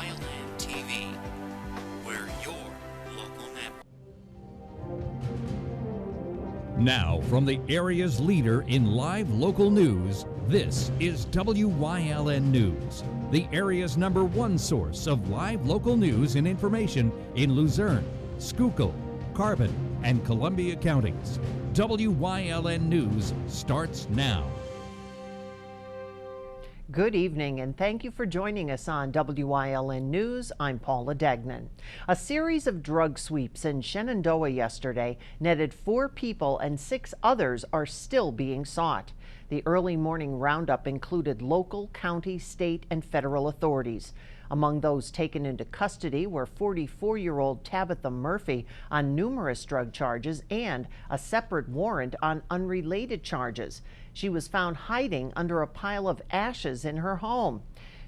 Wyln TV. We're your local network. Now, from the area's leader in live local news, this is WYLN News, the area's #1 source of live local news and information in Luzerne, Schuylkill, Carbon, and Columbia counties. WYLN News starts now. Good evening, and thank you for joining us on WYLN News. I'm Paula Degnan. A series of drug sweeps in Shenandoah yesterday netted 4 people, and 6 others are still being sought. The early morning roundup included local, county, state, and federal authorities. Among those taken into custody were 44-year-old Tabitha Murphy on numerous drug charges and a separate warrant on unrelated charges. She was found hiding under a pile of ashes in her home.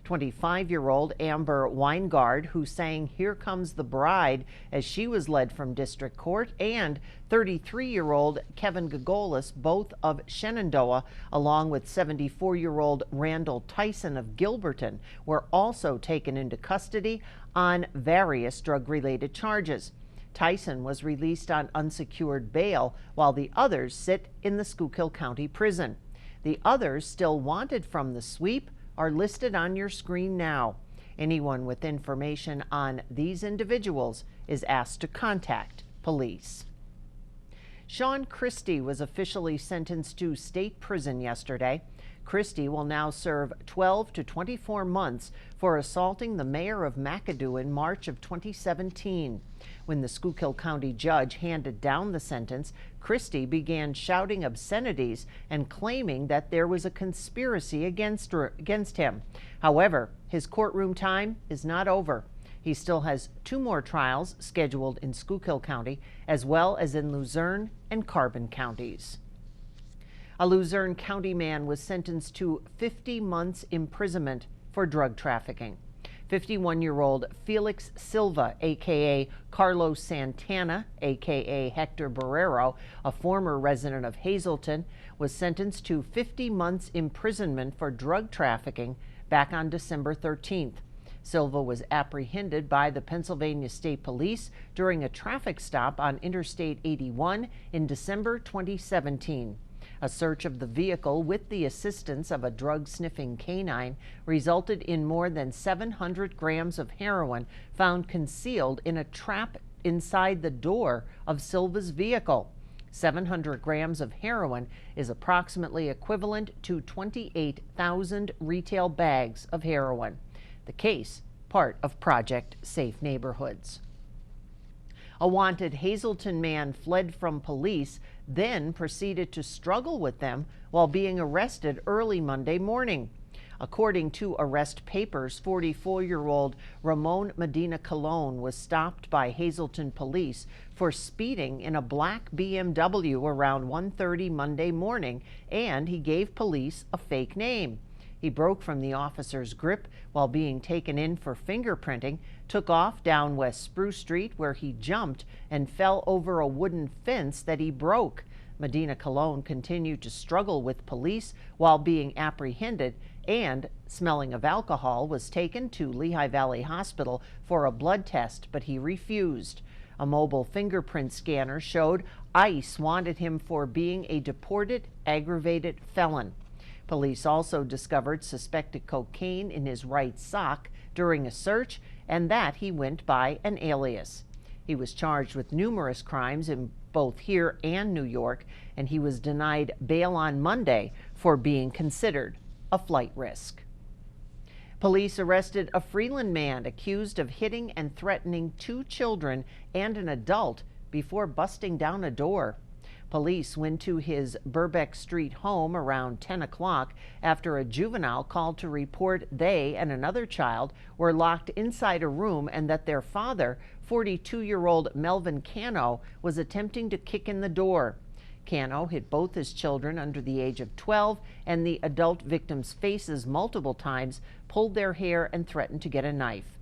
25-year-old Amber Weingard, who sang "Here Comes the Bride" as she was led from district court, and 33-year-old Kevin Gagolis, both of Shenandoah, along with 74-year-old Randall Tyson of Gilberton, were also taken into custody on various drug-related charges. Tyson was released on unsecured bail, while the others sit in the Schuylkill County Prison. The others still wanted from the sweep are listed on your screen now. Anyone with information on these individuals is asked to contact police. Sean Christie was officially sentenced to state prison yesterday. Christie will now serve 12 to 24 months for assaulting the mayor of McAdoo in March of 2017. When the Schuylkill County judge handed down the sentence, Christie began shouting obscenities and claiming that there was a conspiracy against him. However, his courtroom time is not over. He still has 2 more trials scheduled in Schuylkill County, as well as in Luzerne and Carbon counties. A Luzerne County man was sentenced to 50 months imprisonment for drug trafficking. 51-year-old Felix Silva, a.k.a. Carlos Santana, a.k.a. Hector Barrero, a former resident of Hazleton, was sentenced to 50 months imprisonment for drug trafficking back on December 13th. Silva was apprehended by the Pennsylvania State Police during a traffic stop on Interstate 81 in December 2017. A search of the vehicle with the assistance of a drug-sniffing canine resulted in more than 700 grams of heroin found concealed in a trap inside the door of Silva's vehicle. 700 grams of heroin is approximately equivalent to 28,000 retail bags of heroin. The case, part of Project Safe Neighborhoods. A wanted Hazleton man fled from police, then proceeded to struggle with them while being arrested early Monday morning. According to arrest papers, 44-year-old Ramon Medina Colon was stopped by Hazleton police for speeding in a black BMW around 1:30 Monday morning, and he gave police a fake name. He broke from the officer's grip while being taken in for fingerprinting, took off down West Spruce Street, where he jumped and fell over a wooden fence that he broke. Medina Colon continued to struggle with police while being apprehended, and, smelling of alcohol, was taken to Lehigh Valley Hospital for a blood test, but he refused. A mobile fingerprint scanner showed ICE wanted him for being a deported, aggravated felon. Police also discovered suspected cocaine in his right sock during a search, and that he went by an alias. He was charged with numerous crimes in both here and New York, and he was denied bail on Monday for being considered a flight risk. Police arrested a Freeland man accused of hitting and threatening 2 children and an adult before busting down a door. Police went to his Burbeck Street home around 10 o'clock after a juvenile called to report they and another child were locked inside a room and that their father, 42-year-old Melvin Cano, was attempting to kick in the door. Cano hit both his children under the age of 12 and the adult victims' faces multiple times, pulled their hair, and threatened to get a knife.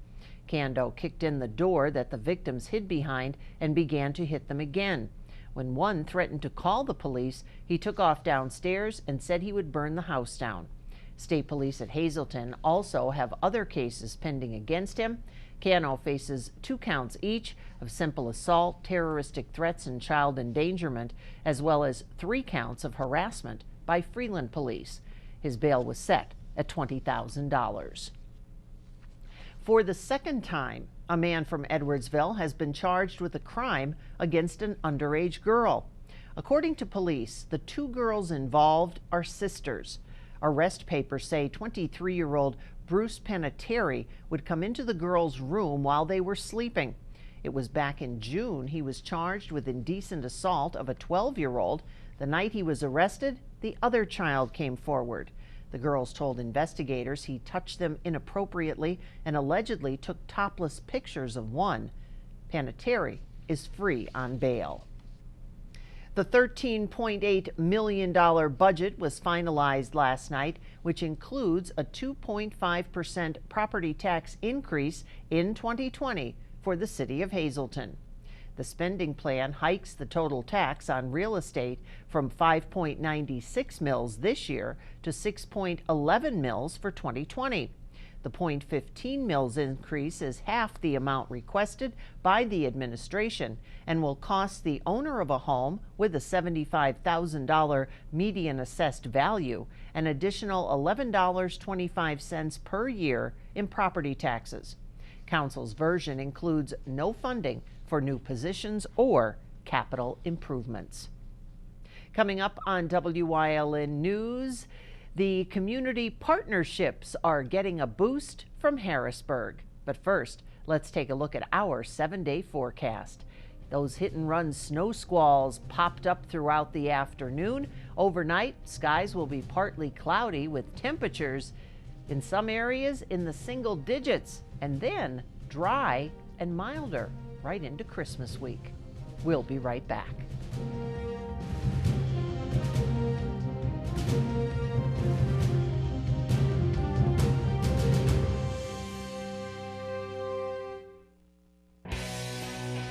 Cano kicked in the door that the victims hid behind and began to hit them again. When one threatened to call the police, he took off downstairs and said he would burn the house down. State police at Hazleton also have other cases pending against him. Cano faces 2 counts each of simple assault, terroristic threats, and child endangerment, as well as 3 counts of harassment by Freeland police. His bail was set at $20,000. For the second time, a man from Edwardsville has been charged with a crime against an underage girl. According to police, the 2 girls involved are sisters. Arrest papers say 23-year-old Bruce Panettiere would come into the girls' room while they were sleeping. It was back in June he was charged with indecent assault of a 12-year-old. The night he was arrested, the other child came forward. The girls told investigators he touched them inappropriately and allegedly took topless pictures of one. Panettiere is free on bail. The $13.8 million budget was finalized last night, which includes a 2.5% property tax increase in 2020 for the city of Hazleton. The spending plan hikes the total tax on real estate from 5.96 mils this year to 6.11 mils for 2020. The 0.15 mils increase is half the amount requested by the administration and will cost the owner of a home with a $75,000 median assessed value an additional $11.25 per year in property taxes. Council's version includes no funding for new positions or capital improvements. Coming up on WYLN News, the community partnerships are getting a boost from Harrisburg. But first, let's take a look at our 7-day forecast. Those hit-and-run snow squalls popped up throughout the afternoon. Overnight, skies will be partly cloudy with temperatures in some areas in the single digits, and then dry and milder right into Christmas week. We'll be right back.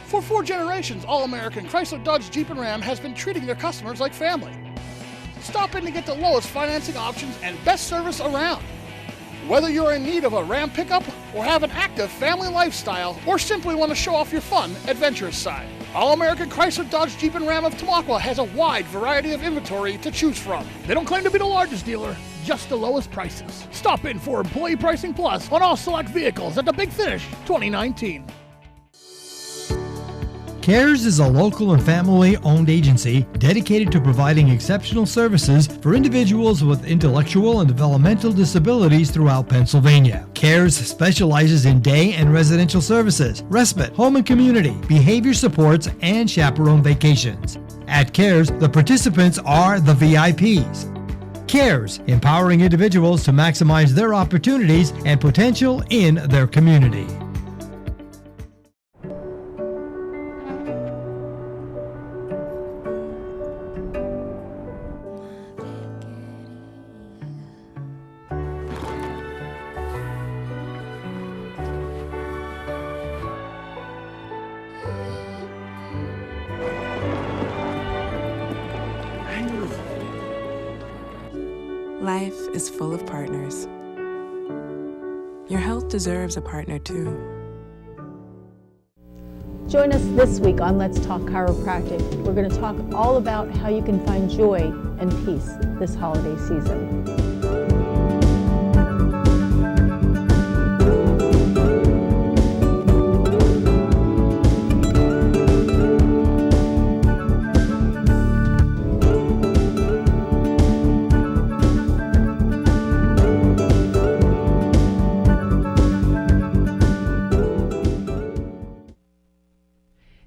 For 4 generations, All-American Chrysler, Dodge, Jeep, and Ram has been treating their customers like family. Stop in to get the lowest financing options and best service around. Whether you're in need of a Ram pickup or have an active family lifestyle or simply want to show off your fun, adventurous side, All-American Chrysler, Dodge, Jeep, and Ram of Tamaqua has a wide variety of inventory to choose from. They don't claim to be the largest dealer, just the lowest prices. Stop in for Employee Pricing Plus on all select vehicles at the Big Finish 2019. CARES is a local and family-owned agency dedicated to providing exceptional services for individuals with intellectual and developmental disabilities throughout Pennsylvania. CARES specializes in day and residential services, respite, home and community, behavior supports, and chaperone vacations. At CARES, the participants are the VIPs. CARES, empowering individuals to maximize their opportunities and potential in their community. Life is full of partners. Your health deserves a partner too. Join us this week on Let's Talk Chiropractic. We're going to talk all about how you can find joy and peace this holiday season.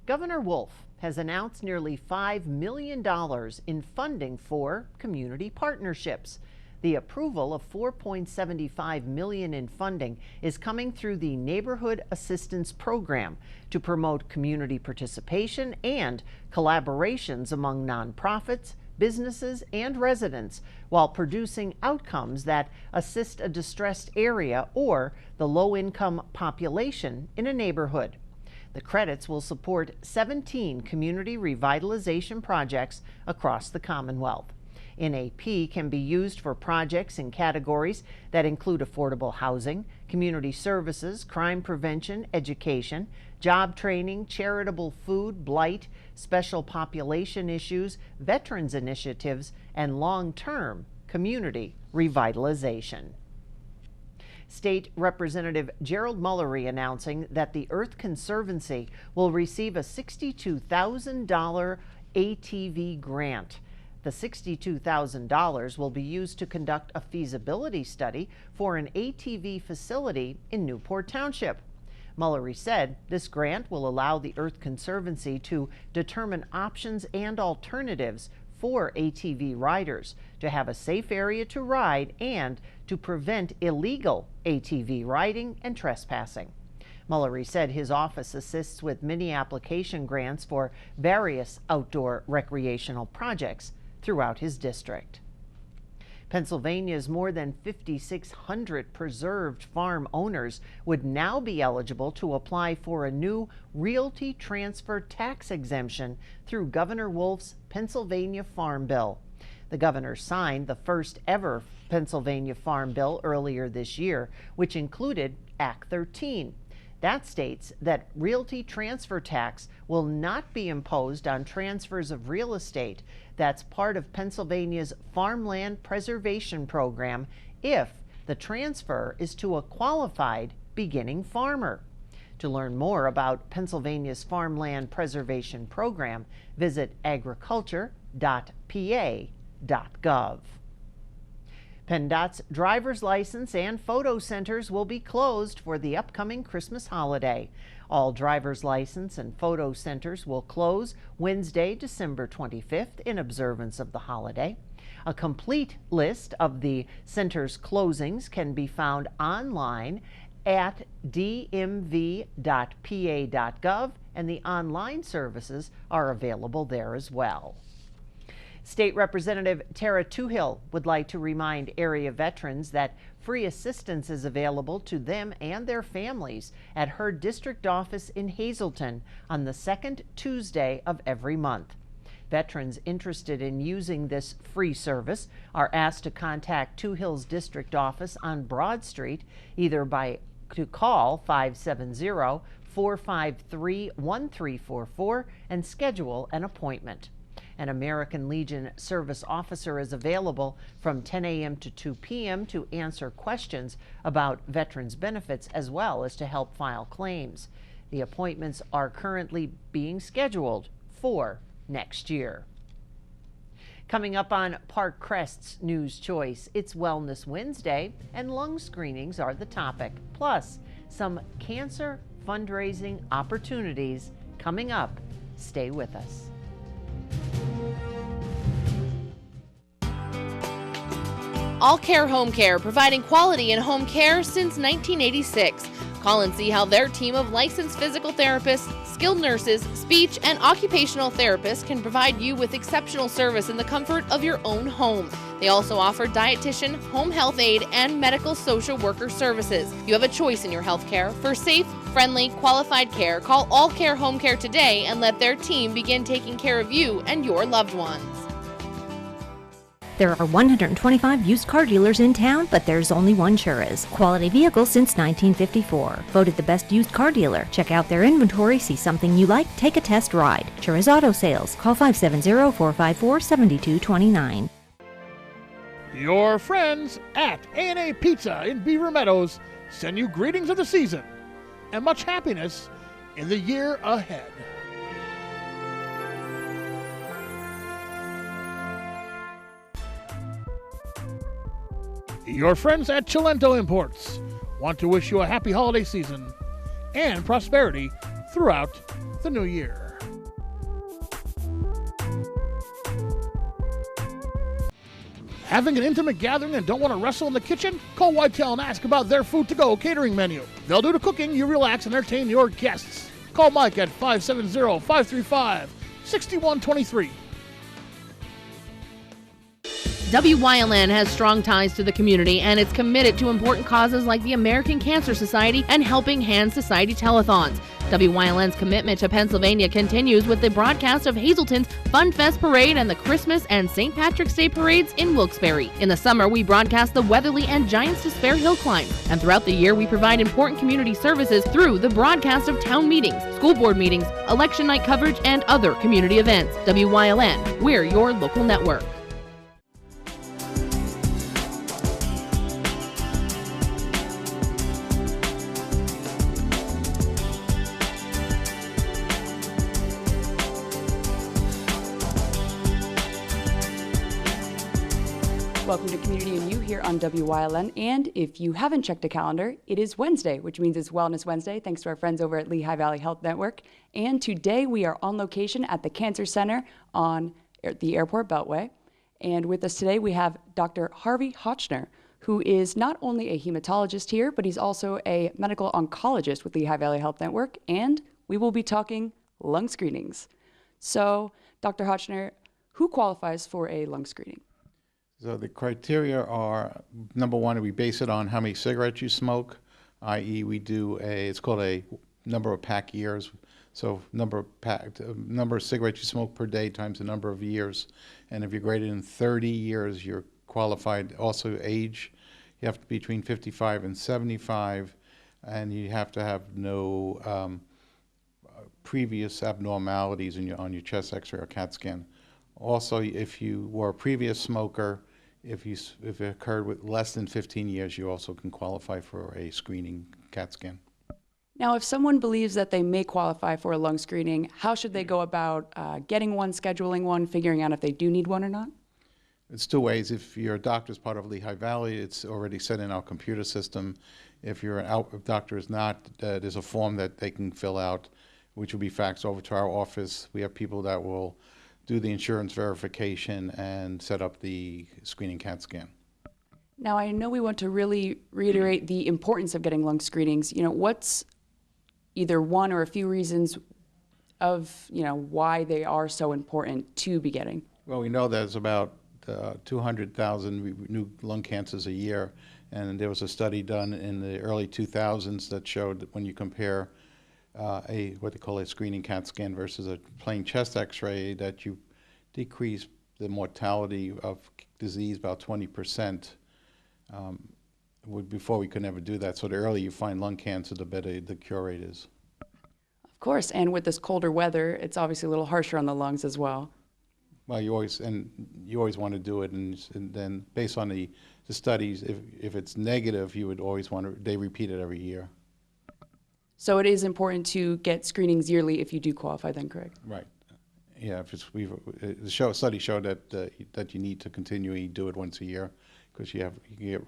Governor Wolf has announced nearly $5 million in funding for community partnerships. The approval of $4.75 million in funding is coming through the Neighborhood Assistance Program to promote community participation and collaborations among nonprofits, businesses, and residents while producing outcomes that assist a distressed area or the low-income population in a neighborhood. The credits will support 17 community revitalization projects across the Commonwealth. NAP can be used for projects in categories that include affordable housing, community services, crime prevention, education, job training, charitable food, blight, special population issues, veterans initiatives, and long-term community revitalization. State Representative Gerald Mullery announcing that the Earth Conservancy will receive a $62,000 ATV grant. The $62,000 will be used to conduct a feasibility study for an ATV facility in Newport Township. Mullery said this grant will allow the Earth Conservancy to determine options and alternatives for ATV riders, to have a safe area to ride, and to prevent illegal ATV riding and trespassing. Mullery said his office assists with many application grants for various outdoor recreational projects throughout his district. Pennsylvania's more than 5,600 preserved farm owners would now be eligible to apply for a new Realty transfer tax exemption through Governor Wolf's Pennsylvania Farm Bill. The governor signed the first ever Pennsylvania Farm Bill earlier this year, which included Act 13. That states that Realty transfer tax will not be imposed on transfers of real estate that's part of Pennsylvania's Farmland Preservation Program if the transfer is to a qualified beginning farmer. To learn more about Pennsylvania's Farmland Preservation Program, visit agriculture.pa.gov. PennDOT's driver's license and photo centers will be closed for the upcoming Christmas holiday. All driver's license and photo centers will close Wednesday, December 25th in observance of the holiday. A complete list of the center's closings can be found online at dmv.pa.gov, and the online services are available there as well. State Representative Tara Toohill would like to remind area veterans that free assistance is available to them and their families at her district office in Hazleton on the second Tuesday of every month. Veterans interested in using this free service are asked to contact Toohill's district office on Broad Street, either to call 570-453-1344 and schedule an appointment. An American Legion service officer is available from 10 a.m. to 2 p.m. to answer questions about veterans benefits as well as to help file claims. The appointments are currently being scheduled for next year. Coming up on Park Crest's News Choice, it's Wellness Wednesday and lung screenings are the topic, plus some cancer fundraising opportunities coming up. Stay with us. All Care Home Care, providing quality in home care since 1986. Call and see how their team of licensed physical therapists, skilled nurses, speech, and occupational therapists can provide you with exceptional service in the comfort of your own home. They also offer dietitian, home health aide, and medical social worker services. You have a choice in your health care. For safe, friendly, qualified care, call All Care Home Care today and let their team begin taking care of you and your loved ones. There are 125 used car dealers in town, but there's only one Chura's. Quality vehicles since 1954. Voted the best used car dealer. Check out their inventory, see something you like, take a test ride. Chura's Auto Sales. Call 570-454-7229. Your friends at A&A Pizza in Beaver Meadows send you greetings of the season and much happiness in the year ahead. Your friends at Cilento Imports want to wish you a happy holiday season and prosperity throughout the new year. Having an intimate gathering and don't want to wrestle in the kitchen? Call Whitetail and ask about their food-to-go catering menu. They'll do the cooking, you relax and entertain your guests. Call Mike at 570-535-6123. WYLN has strong ties to the community and it's committed to important causes like the American Cancer Society and Helping Hand Society telethons. WYLN's commitment to Pennsylvania continues with the broadcast of Hazleton's Fun Fest Parade and the Christmas and St. Patrick's Day parades in Wilkes-Barre. In the summer, we broadcast the Weatherly and Giants Despair Hill Climb. And throughout the year, we provide important community services through the broadcast of town meetings, school board meetings, election night coverage, and other community events. WYLN, we're your local network. Welcome to Community and You here on WYLN. And if you haven't checked a calendar, it is Wednesday, which means it's Wellness Wednesday, thanks to our friends over at Lehigh Valley Health Network. And today we are on location at the Cancer Center on the Airport Beltway. And with us today we have Dr. Harvey Hochner, who is not only a hematologist here, but he's also a medical oncologist with Lehigh Valley Health Network. And we will be talking lung screenings. So, Dr. Hochner, who qualifies for a lung screening? So the criteria are, number one, we base it on how many cigarettes you smoke, i.e. we do it's called a number of pack years. So number of cigarettes you smoke per day times the number of years. And if you're greater than 30 years, you're qualified. Also age, you have to be between 55 and 75, and you have to have no previous abnormalities on your chest x-ray or CAT scan. Also, if you were a previous smoker, if it occurred with less than 15 years, you also can qualify for a screening CAT scan. Now, if someone believes that they may qualify for a lung screening, how should they go about getting one, scheduling one, figuring out if they do need one or not? It's two ways. If your doctor's part of Lehigh Valley, it's already set in our computer system. If your doctor is not, there's a form that they can fill out, which will be faxed over to our office. We have people that will do the insurance verification and set up the screening CAT scan. Now, I know we want to really reiterate the importance of getting lung screenings. What's either one or a few reasons of, why they are so important to be getting? Well, we know there's about 200,000 new lung cancers a year, and there was a study done in the early 2000s that showed that when you compare what they call a screening CAT scan versus a plain chest x-ray, that you decrease the mortality of disease about 20%. Before we could never do that. So the earlier you find lung cancer, the better the cure rate is. Of course, and with this colder weather, it's obviously a little harsher on the lungs as well. Well, you always want to do it, and then based on the studies, if it's negative, you would always they repeat it every year. So it is important to get screenings yearly if you do qualify then, correct? Right. Yeah, the study showed that you need to continually do it once a year because you get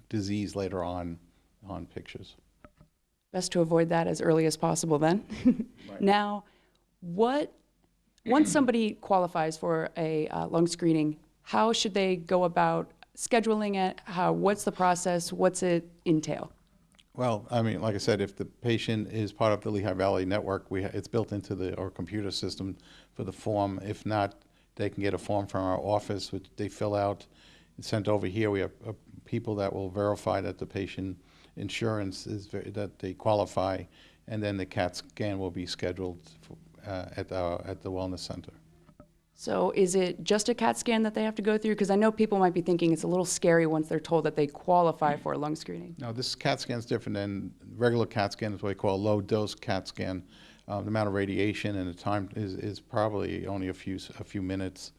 disease later on pictures. Best to avoid that as early as possible then. Right. Now, once somebody qualifies for a lung screening, how should they go about scheduling it? What's the process? What's it entail? Well, I mean, like I said, if the patient is part of the Lehigh Valley Network, it's built into our computer system for the form. If not, they can get a form from our office, which they fill out and sent over here. We have people that will verify that the patient insurance that they qualify, and then the CAT scan will be scheduled at the Wellness Center. So is it just a CAT scan that they have to go through? Because I know people might be thinking it's a little scary once they're told that they qualify for a lung screening. No, this CAT scan is different than regular CAT scan. It's what we call a low-dose CAT scan. The amount of radiation and the time is probably only a few minutes.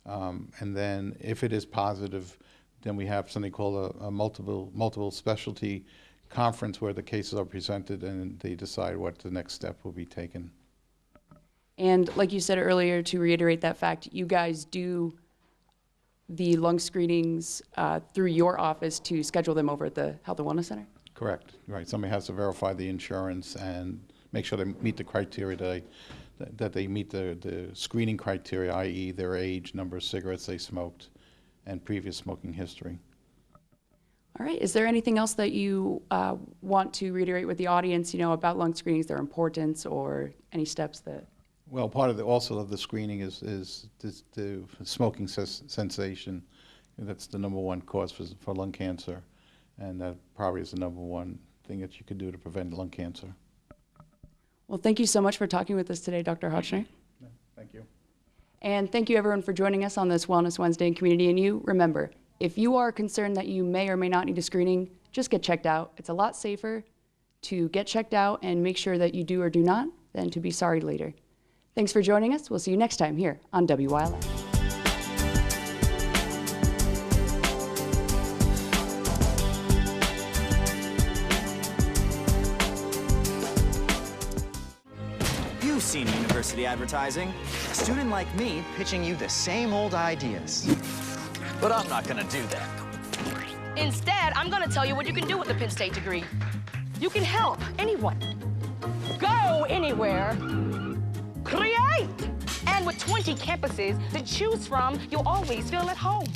And then if it is positive, then we have something called a multiple specialty conference where the cases are presented and they decide what the next step will be taken. And like you said earlier, to reiterate that fact, you guys do the lung screenings through your office to schedule them over at the Health and Wellness Center? Correct. Right. Somebody has to verify the insurance and make sure they meet the criteria, that they meet the screening criteria, i.e. their age, number of cigarettes they smoked, and previous smoking history. All right. Is there anything else that you want to reiterate with the audience, about lung screenings, their importance, or any steps that... Well, part of the screening is the smoking cessation. That's the number one cause for lung cancer, and that probably is the number one thing that you could do to prevent lung cancer. Well, thank you so much for talking with us today, Dr. Hotchner. Thank you. And thank you everyone for joining us on this Wellness Wednesday in Community and You. Remember, if you are concerned that you may or may not need a screening, just get checked out. It's a lot safer to get checked out and make sure that you do or do not than to be sorry later. Thanks for joining us. We'll see you next time here on WYLN. You've seen university advertising. A student like me pitching you the same old ideas. But I'm not gonna do that. Instead, I'm gonna tell you what you can do with a Penn State degree. You can help anyone. Go anywhere. Create! And with 20 campuses to choose from, you'll always feel at home.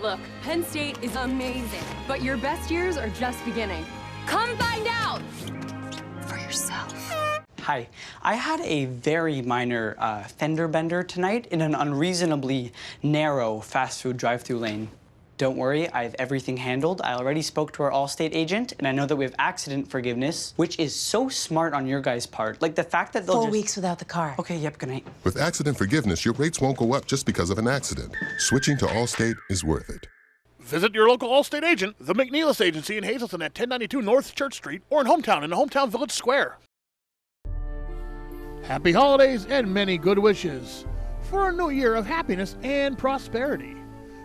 Look, Penn State is amazing, but your best years are just beginning. Come find out for yourself. Hi, I had a very minor fender bender tonight in an unreasonably narrow fast food drive-thru lane. Don't worry, I have everything handled. I already spoke to our Allstate agent, and I know that we have accident forgiveness, which is so smart on your guys' part. Like the fact that they'll 4 weeks without the car. Okay, yep, good night. With accident forgiveness, your rates won't go up just because of an accident. Switching to Allstate is worth it. Visit your local Allstate agent, the McNeilis Agency in Hazleton at 1092 North Church Street, or in Hometown in the Hometown Village Square. Happy holidays and many good wishes for a new year of happiness and prosperity.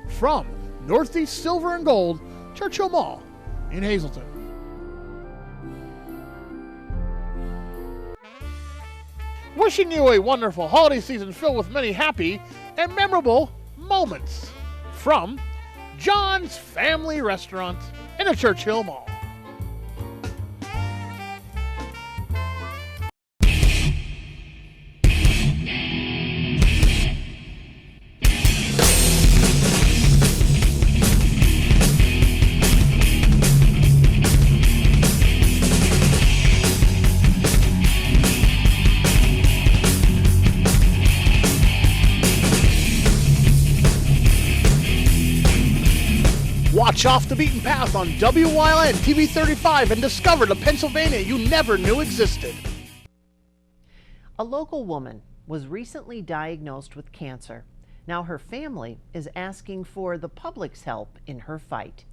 From Northeast Silver and Gold, Churchill Mall in Hazleton. Wishing you a wonderful holiday season filled with many happy and memorable moments. From John's Family Restaurant in the Churchill Mall. Watch Off the Beaten Path on WYLN TV 35 and discover the Pennsylvania you never knew existed. A local woman was recently diagnosed with cancer. Now her family is asking for the public's help in her fight.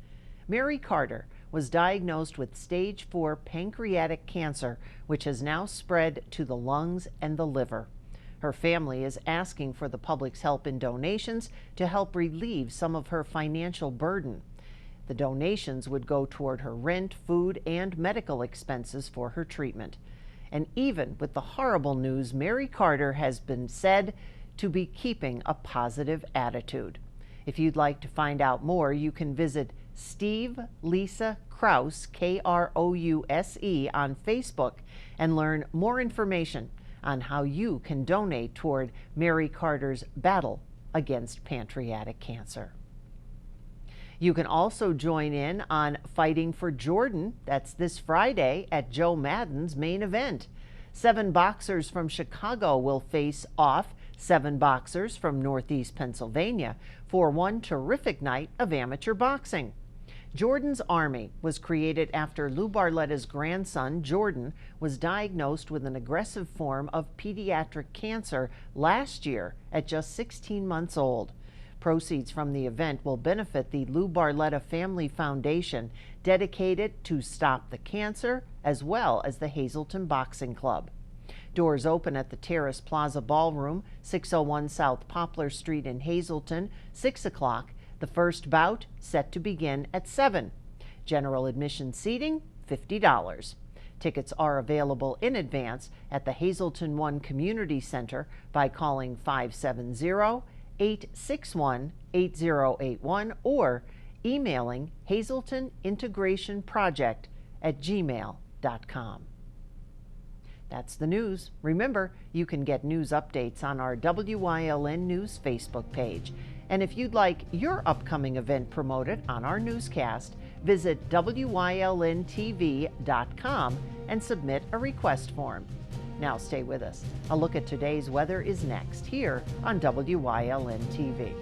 Mary Carter was diagnosed with stage 4 pancreatic cancer, which has now spread to the lungs and the liver. Her family is asking for the public's help in donations to help relieve some of her financial burden. The donations would go toward her rent, food, and medical expenses for her treatment. And even with the horrible news, Mary Carter has been said to be keeping a positive attitude. If you'd like to find out more, you can visit Steve Lisa Krause, Krouse, on Facebook and learn more information on how you can donate toward Mary Carter's battle against pancreatic cancer. You can also join in on Fighting for Jordan. That's this Friday at Joe Madden's main event. 7 boxers from Chicago will face off 7 boxers from Northeast Pennsylvania for one terrific night of amateur boxing. Jordan's Army was created after Lou Barletta's grandson, Jordan, was diagnosed with an aggressive form of pediatric cancer last year at just 16 months old. Proceeds from the event will benefit the Lou Barletta Family Foundation, dedicated to stop the cancer, as well as the Hazleton Boxing Club. Doors open at the Terrace Plaza Ballroom, 601 South Poplar Street in Hazleton, 6 o'clock. The first bout set to begin at 7. General admission seating, $50. Tickets are available in advance at the Hazleton One Community Center by calling 570-861-8081 or emailing hazletonintegrationproject@gmail.com. That's the news. Remember, you can get news updates on our WYLN News Facebook page. And if you'd like your upcoming event promoted on our newscast, visit WYLNTV.com and submit a request form. Now stay with us. A look at today's weather is next here on WYLN TV.